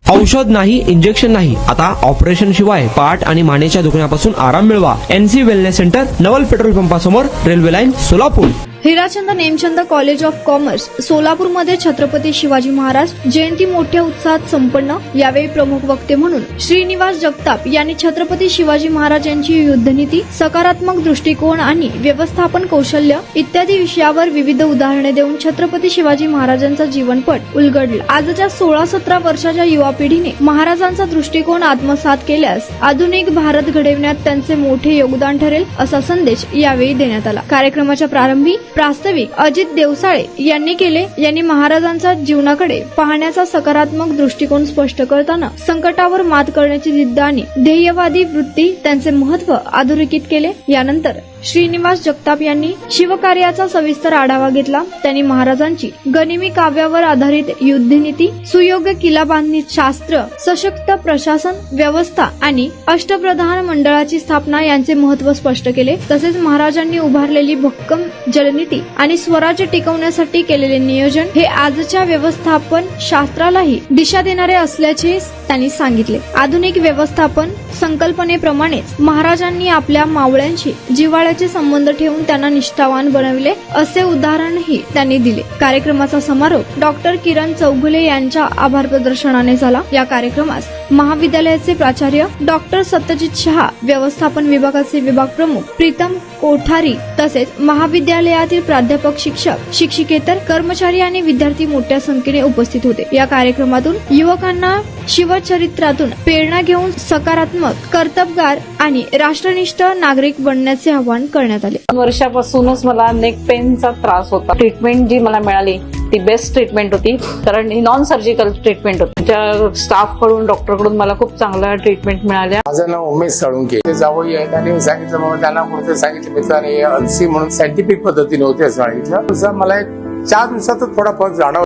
औषध नाही, इंजेक्शन नाही, आता ऑपरेशन शिवाय पाठ आणि मानेच्या दुखण्यापासून आराम मिळवा. NC wellness centre, Naval petrol पंपासमोर, railway line, Solapur. Hirachand Nemchand college of commerce सोलापूरमध्ये छत्रपती शिवाजी महाराज जयंती मोठ्या उत्साहात संपन्न. यावेळी प्रमुख वक्ते म्हणून श्रीनिवास जगताप यांनी छत्रपती शिवाजी महाराज यांची युद्धनीती, सकारात्मक दृष्टिकोन आणि व्यवस्थापन कौशल्य इत्यादी विषयावर विविध उदाहरणे देऊन छत्रपती शिवाजी महाराजांचा जीवनपट उलगडला. आजच्या 16-17 वर्षाच्या युवा पिढीने महाराजांचा दृष्टिकोन आत्मसात केल्यास आधुनिक भारत घडविण्यात त्यांचे मोठे योगदान ठरेल, असा संदेश यावेळी देण्यात आला. कार्यक्रमाच्या प्रारंभी प्रास्ताविक अजित देवसाळे यांनी केले. यांनी महाराजांच्या जीवनाकडे पाहण्याचा सकारात्मक दृष्टिकोन स्पष्ट करताना संकटावर मात करण्याची जिद्द आणि ध्येयवादी वृत्ती त्यांचे महत्त्व अधोरेखित केले. यानंतर श्रीनिवास जगताप यांनी शिवकार्याचा सविस्तर आढावा घेतला. त्यांनी महाराजांची गनिमी काव्यावर आधारित युद्धनीती, सुयोग्य किल्ला बांधणी शास्त्र, सशक्त प्रशासन व्यवस्था आणि अष्टप्रधान मंडळाची स्थापना यांचे महत्त्व स्पष्ट केले. तसेच महाराजांनी उभारलेली भक्कम जलनीती आणि स्वराज्य टिकवण्यासाठी केलेले नियोजन हे आजच्या व्यवस्थापन शास्त्रालाही दिशा देणारे असल्याचे त्यांनी सांगितले. आधुनिक व्यवस्थापन संकल्पनेप्रमाणेच महाराजांनी आपल्या मावळ्यांशी जिव्हाळ्याचे संबंध ठेवून त्यांना निष्ठावान बनविले, असे उदाहरणही त्यांनी दिले. कार्यक्रमाचा समारोप डॉक्टर किरण चौगुले यांच्या आभार प्रदर्शनाने झाला. या कार्यक्रमास महाविद्यालयाचे प्राचार्य डॉक्टर सत्यजित शहा, व्यवस्थापन विभागाचे विभाग प्रमुख प्रीतम कोठारी तसेच महाविद्यालयातील प्राध्यापक, शिक्षक, शिक्षिकेतर कर्मचारी आणि विद्यार्थी मोठ्या संख्येने उपस्थित होते. या कार्यक्रमातून युवकांना शिवचरित्रातून प्रेरणा घेऊन सकारात्मक, कर्तबगार आणि राष्ट्रनिष्ठ नागरिक बनण्याचे आवाहन करण्यात आले. वर्षापासूनच मला नेक पेनचा त्रास होता. ट्रीटमेंट जी मला मिळाली ती बेस्ट ट्रीटमेंट होती, कारण ही नॉन सर्जिकल ट्रीटमेंट होती. त्या स्टाफ कडून, डॉक्टर कडून मला खूप चांगल्या ट्रीटमेंट मिळाल्या. माझं नाव उमेश साळुंके. ते जावई आहेत आणि सांगितलं बाबा त्यांना कुठे सांगितलं मित्राने अन्सी म्हणून सायंटिफिक पद्धतीने होते असं सांगितलं. मला एक 4 दिवसातच थोडा फरक जाणवला.